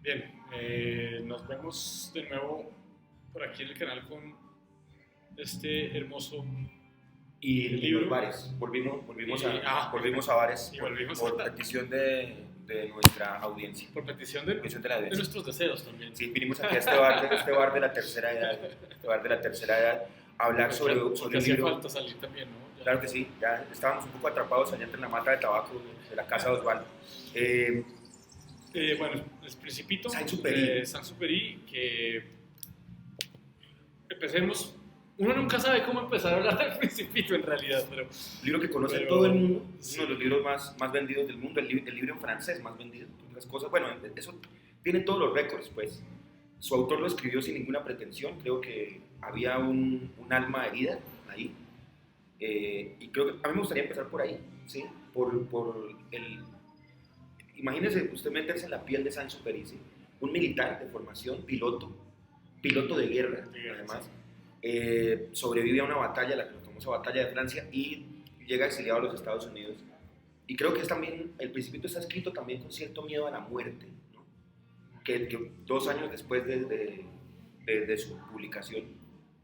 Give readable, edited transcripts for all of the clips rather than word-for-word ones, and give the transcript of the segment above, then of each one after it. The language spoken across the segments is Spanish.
Bien, nos vemos de nuevo por aquí en el canal con este hermoso Y libro. los bares, volvimos a bares Y volvimos por a- petición de nuestra audiencia. por petición de Petición de la audiencia. nuestros deseos también. Sí, vinimos aquí a este bar de la tercera edad, a hablar sobre Porque un hacía libro. falta salir también, ¿no? Claro que sí, ya estábamos un poco atrapados allá entre la mata de tabaco de la casa de Osvaldo. Bueno, El Principito Saint-Exupéry. de Saint-Exupéry, que empecemos. Uno nunca sabe cómo empezar a hablar del Principito en realidad, pero Libro que conoce Pero, todo el mundo, sí. uno de los libros más vendidos del mundo, el libro en francés más vendido, otras cosas. Bueno, eso tiene todos los récords, pues. Su autor lo escribió sin ninguna pretensión, creo que había un alma herida ahí. Y creo que a mí me gustaría empezar por ahí, ¿sí? Por el... Imagínese usted meterse en la piel de Saint-Exupéry, ¿sí? Un militar de formación, piloto de guerra, además. Sobrevive a una batalla, la famosa batalla de Francia, y llega exiliado a los Estados Unidos. Y creo que es también, El Principito está escrito también con cierto miedo a la muerte, ¿no? Que 2 años después de su publicación,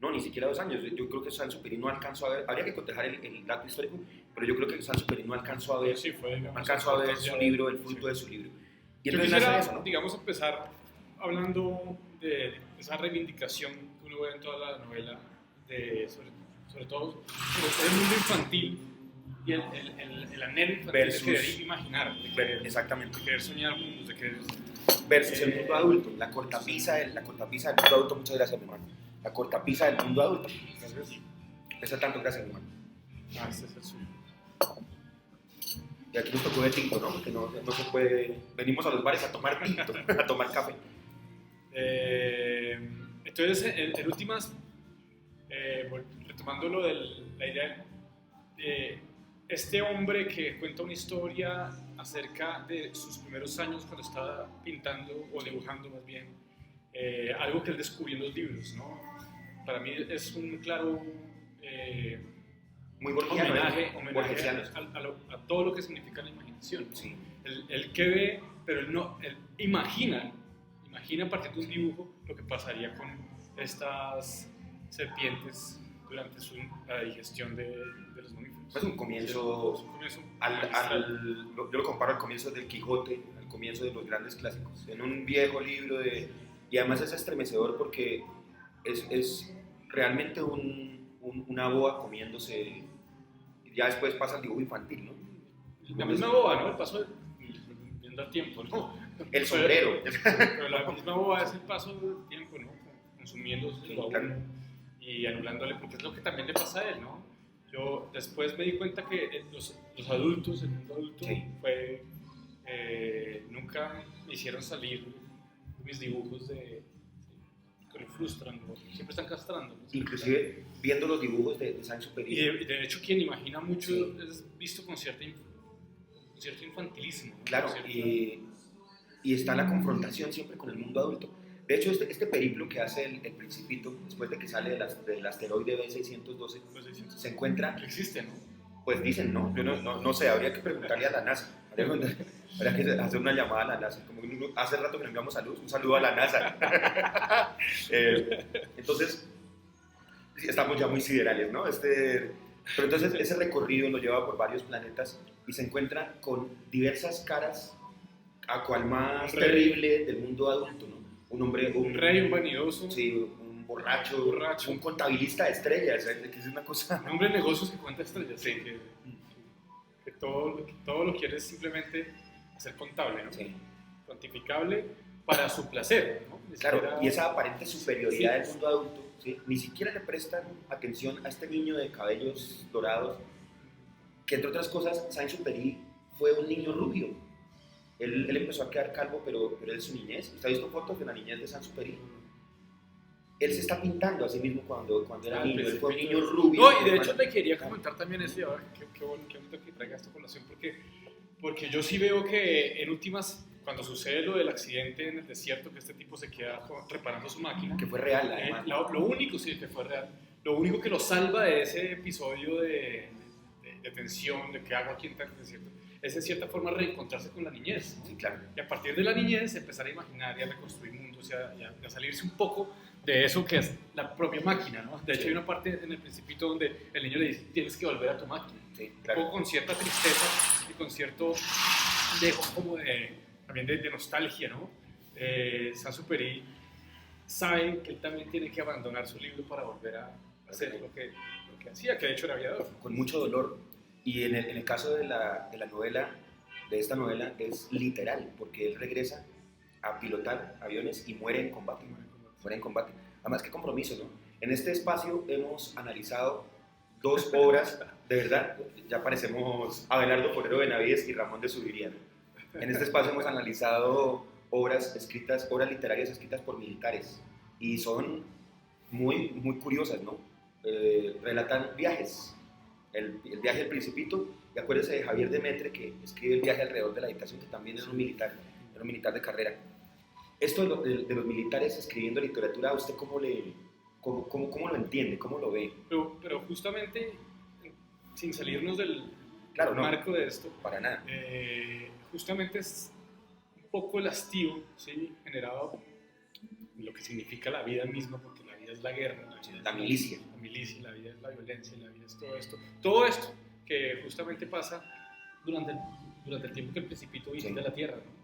no, ni siquiera 2 años, yo creo que Saint-Exupéry no alcanzó a ver, habría que cotejar el dato histórico, pero yo creo que Saint-Exupéry no alcanzó a ver, sí fue, digamos, su libro, el fruto de su libro. Y yo entonces quisiera, nace eso, ¿no? digamos, empezar hablando de esa reivindicación que uno ve en toda la novela, sobre todo el mundo infantil y el anhelo infantil Versus- de querer imaginar, Exactamente. de querer soñar mundos, de querer... Versus el mundo adulto, la cortapisa del mundo adulto. Muchas gracias, mi hermano. La cortapisa del mundo adulto. Pesa tanto, gracias, mi hermano. Ese es el suyo. Y aquí nos tocó de tinto, ¿no? Porque no se puede. Venimos a los bares a tomar tinto, a tomar café. Entonces, en últimas, retomando lo de la idea de este hombre que cuenta una historia acerca de sus primeros años cuando estaba pintando o dibujando más bien, algo que él descubrió en los libros, ¿no? Para mí es un claro Muy borgiano, homenaje borgesiano. a todo lo que significa la imaginación. Sí. El que ve, pero él imagina a partir de un dibujo lo que pasaría con estas serpientes durante la digestión de los mamíferos. Es un comienzo. Es un comienzo Yo lo comparo al comienzo del Quijote, al comienzo de los grandes clásicos. En un viejo libro y además es estremecedor porque es realmente una boa comiéndose. Ya después pasa al dibujo infantil, ¿no? La misma boba, ¿no? El paso viendo el tiempo, ¿no? El sombrero. Pero la misma boba es el paso del tiempo, ¿no? Consumiéndose Sí, a uno claro. y anulándole, porque es lo que también le pasa a él, ¿no? Yo después me di cuenta que los adultos, el mundo adulto, Sí. nunca me hicieron salir mis dibujos que me frustran, ¿no? Siempre están castrando, ¿no? Inclusive viendo los dibujos de Saint-Exupéry. Y de hecho quien imagina mucho Sí. es visto con cierto infantilismo, ¿no? Claro, y está la confrontación siempre con el mundo adulto. De hecho, este periplo que hace el Principito, después de que sale del asteroide B612, Pues se encuentra, existe, ¿no? pues dicen, ¿no? Yo no sé, habría que preguntarle a la NASA. Habría que hacer una llamada a la NASA. Como hace rato que le enviamos un saludo a la NASA. Entonces, sí, estamos ya muy siderales, ¿no? Pero entonces ese recorrido lo lleva por varios planetas y se encuentra con diversas caras, a cual más Un rey. terrible del mundo adulto, ¿no? Un rey, un vanidoso, Sí, un borracho, un contabilista de estrellas, que es una cosa. un hombre de negocios que cuenta estrellas, sí. Que todo lo quiere simplemente hacer contable, ¿no? Sí. Cuantificable para su placer, ¿no? Claro, y esa aparente superioridad Sí. del mundo adulto, ¿sí? Ni siquiera le prestan atención a este niño de cabellos dorados, que entre otras cosas, Saint-Exupéry fue un niño rubio. Él empezó a quedar calvo, pero él es su niñez. ¿Usted ha visto fotos de la niñez de Saint-Exupéry? Él se está pintando a sí mismo cuando era niño. Él fue un niño rubio. No, y de hecho le quería comentar también eso, y ahora qué bonito que traiga esta colación, porque yo sí veo que en últimas, cuando sucede lo del accidente en el desierto, que este tipo se queda reparando su máquina, Que fue real, además. lo único, sí, que fue real, lo único que lo salva de ese episodio de tensión, de qué hago aquí en tal desierto, es en cierta forma reencontrarse con la niñez, ¿no? Sí, claro. Y a partir de la niñez empezar a imaginar y a reconstruir mundos y a salirse un poco de eso que es la propia máquina, ¿no? De hecho, hay una parte en el Principito donde el niño le dice, tienes que volver a tu máquina. Sí, Un claro. poco con cierta tristeza y con cierto dejo como también de nostalgia, ¿no? Saint-Exupéry sabe que él también tiene que abandonar su libro para volver a hacer lo que hacía, que de hecho era aviador. Con mucho dolor. Y en el caso de la novela, de esta novela, es literal, porque él regresa a pilotar aviones y muere en combate. Muere en combate. Además, qué compromiso, ¿no? En este espacio hemos analizado 2 obras, de verdad, ya parecemos Abelardo Forero Benavides y Ramón de Subiriana. En este espacio hemos analizado obras literarias escritas por militares, y son muy, muy curiosas, ¿no? Relatan viajes, el viaje del Principito, y acuérdense de Javier Demetre, que escribe El viaje alrededor de la habitación, que también era un militar de carrera. Esto de los militares escribiendo literatura, ¿a usted cómo lo entiende? ¿Cómo lo ve? Pero justamente, sin salirnos del Claro, no, marco de esto, para nada. justamente es un poco el hastío, ¿sí? Generado en lo que significa la vida misma, porque la vida es la guerra, La milicia. La milicia, la vida es la violencia, la vida es todo esto. Todo esto que justamente pasa durante el tiempo que el Principito visita la Tierra, ¿no?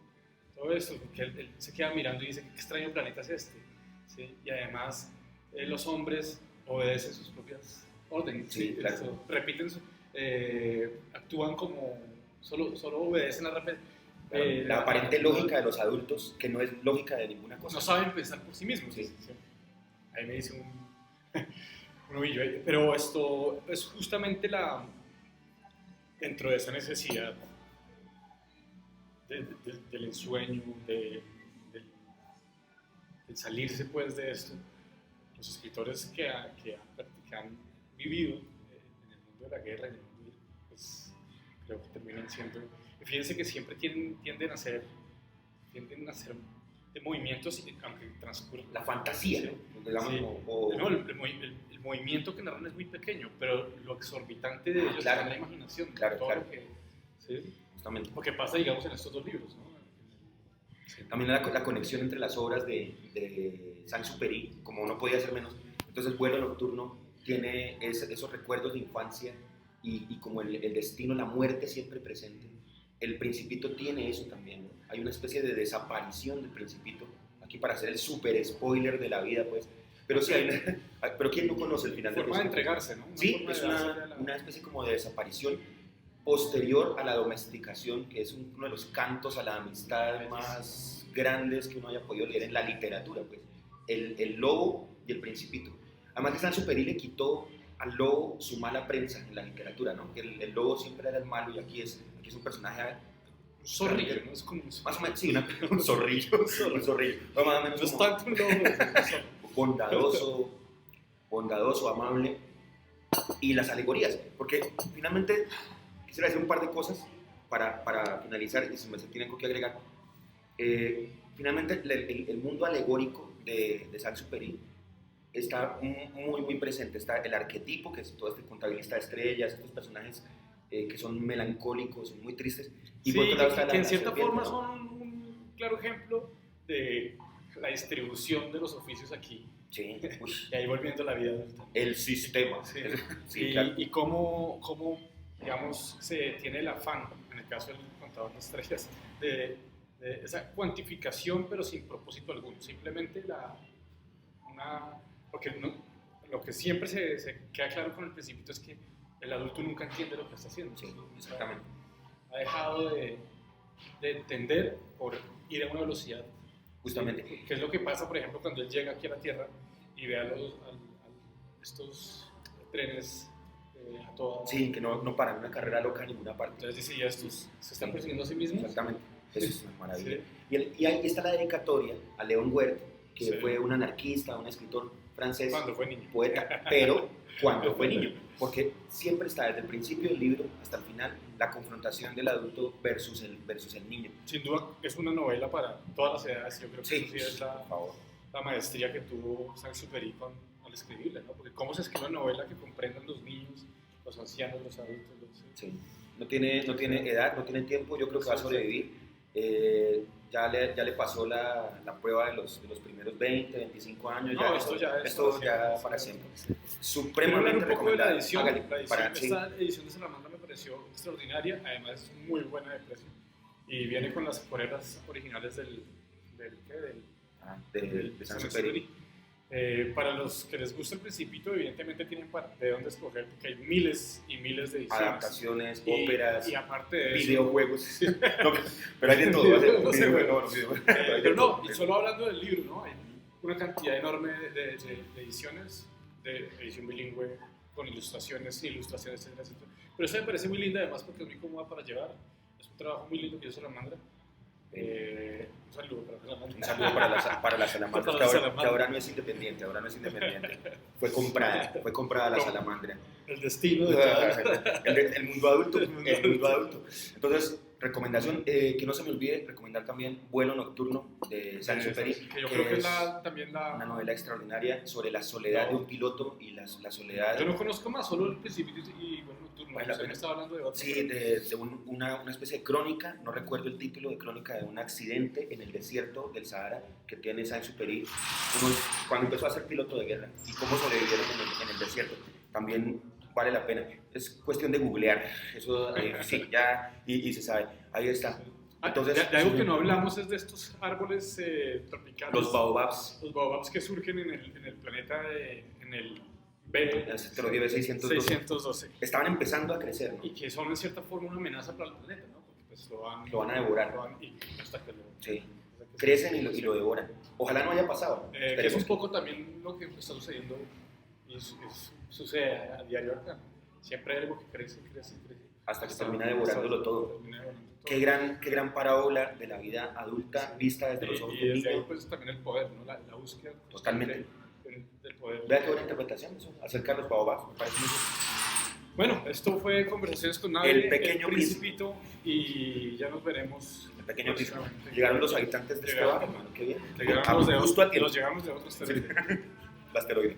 Todo esto, que él se queda mirando y dice, qué extraño planeta es este, ¿sí? Y además los hombres obedecen sus propias órdenes, Sí, ¿sí? claro. Repiten, actúan como, solo obedecen La aparente lógica de los adultos, que no es lógica de ninguna cosa. no saben pensar por sí mismos. Sí. ¿Sí? Ahí me dice un ovillo. Pero esto es justamente dentro de esa necesidad del ensueño, del salirse pues de esto. Los escritores que han vivido en el mundo de la guerra, pues, creo que terminan siendo. Fíjense que siempre tienden a hacer de movimientos, aunque transcurren. La fantasía, Sí. ¿no? Digamos, Sí. o No, el movimiento que narran es muy pequeño, pero lo exorbitante de ellos claro. es la imaginación. Claro, todo claro. Lo que, ¿sí? justamente. Lo que pasa, digamos, en estos 2 libros, ¿no? Sí. También la conexión entre las obras de Saint-Exupéry, como no podía ser menos. Entonces, Vuelo Nocturno tiene esos recuerdos de infancia y como el destino, la muerte siempre presente. El Principito tiene eso también, ¿no? Hay una especie de desaparición del Principito, aquí para hacer el super spoiler de la vida, pues. Pero sí, pero ¿quién no conoce el final del Forma de Principito? entregarse, ¿no? Sí, es una especie como de desaparición posterior a la domesticación, que es uno de los cantos a la amistad más grandes que uno haya podido leer en la literatura, pues. El lobo y el Principito. Además que Saint-Exupéry le quitó al lobo su mala prensa en la literatura, ¿no? Que el lobo siempre era el malo, y aquí es un personaje un zorrillo, ¿no? Es como más o menos, sí, un zorrillo, un zorrillo, no, más o menos no es como tanto un lobo, bondadoso, amable. Y las alegorías, porque finalmente quisiera decir un par de cosas para finalizar, y si me se tienen que agregar. Finalmente el mundo alegórico de Saint-Exupéry está muy, muy presente. Está el arquetipo, que es todo este contabilista de estrellas, estos personajes que son melancólicos, son muy tristes. Y sí, por otro lado está que en la cierta serpiente, forma ¿no? son un claro ejemplo de la distribución de los oficios aquí. Sí, Y ahí volviendo a la vida adulta. el sistema. Sí. Sí, claro. Y cómo, digamos, se tiene el afán, en el caso del contador de estrellas, de esa cuantificación, pero sin propósito alguno. Simplemente porque lo que siempre se queda claro con el Principito es que el adulto nunca entiende lo que está haciendo. Sí, exactamente. Ha dejado de entender por ir a una velocidad. Justamente. Sí, que es lo que pasa, por ejemplo, cuando él llega aquí a la Tierra y ve a estos trenes a toda. Sí, que no paran una carrera loca en ninguna parte. Entonces dice, ya estos se están persiguiendo a sí mismos. Exactamente. Eso es una maravilla. Sí. Y ahí está la dedicatoria a León Huert, que Sí. fue un anarquista, un escritor francés, Cuando fue niño. poeta, pero cuando fue niño, porque siempre está desde el principio del libro hasta el final la confrontación del adulto versus el niño. Sin duda es una novela para todas las edades. Yo creo que Sí, eso sí es por favor. la maestría que tuvo Saint-Exupéry al escribirla, ¿no? Porque cómo se escribe una novela que comprendan los niños, los ancianos, los adultos. Sí. no tiene edad, no tiene tiempo, yo creo que va a sobrevivir. Ya le pasó la prueba de los primeros 20, 25 años. No, esto ya para siempre. Supremamente un poco de la recomendable. edición. Hágale, Esta edición de Salamandra me pareció extraordinaria, además es muy buena de precio. Y viene con las poleras originales del Sansuperi. Para los que les gusta el Principito, evidentemente tienen de dónde escoger, porque hay miles y miles de ediciones. Adaptaciones, óperas, y aparte de eso, videojuegos. No, pero hay de todo. Pero no, y solo hablando del libro, ¿no? Hay una cantidad enorme de ediciones, de edición bilingüe, con ilustraciones, etcétera, etcétera. Pero esa me parece muy linda, además, porque es muy cómoda para llevar. Es un trabajo muy lindo que yo se la mando. Un saludo para la Salamandra. Un saludo para la Salamandra, que ahora no es independiente, Fue comprada la Salamandra. El destino de el mundo adulto. Entonces, recomendación, que no se me olvide recomendar también Vuelo Nocturno de Sansuperi, que yo creo que es también una novela extraordinaria sobre la soledad de un piloto y la soledad. Yo no conozco más, solo el Principito y Vuelo Nocturno. Vale, Usted me estaba hablando de otro. Sí, de una especie de crónica, no recuerdo el título, de crónica de un accidente en el desierto del Sahara que tiene Saint-Exupéry cuando empezó a ser piloto de guerra y cómo sobrevivieron en el desierto. También vale la pena. Es cuestión de googlear. Eso sí, ya, y se sabe. Ahí está. Entonces, de algo que no hablamos es de estos árboles tropicales. Los baobabs. Los baobabs que surgen en el planeta, en el B. Asteroide B612. Estaban empezando a crecer, ¿no? Y que son en cierta forma una amenaza para el planeta, ¿no? Porque pues lo van a devorar. Hasta que sí. Crecen y lo devoran. Ojalá no haya pasado. Que es un poco también lo que está sucediendo y sucede a diario acá. Siempre hay algo que crece. Hasta que termina devorándolo todo. Qué gran parábola de la vida adulta vista desde los ojos de un niño. Y desde ahí pues también el poder, ¿no? La búsqueda totalmente del poder. Vea qué buena interpretación eso, acerca de los baobabs, me parece muy bien. Bueno, esto fue Conversaciones con Nadie, el pequeño Principito, y ya nos veremos. El pequeño Príncipe. Llegaron los habitantes de este barrio, hermano, qué bien. Llegamos justo a tiempo. Los llegamos de otros territorios. El asteroide.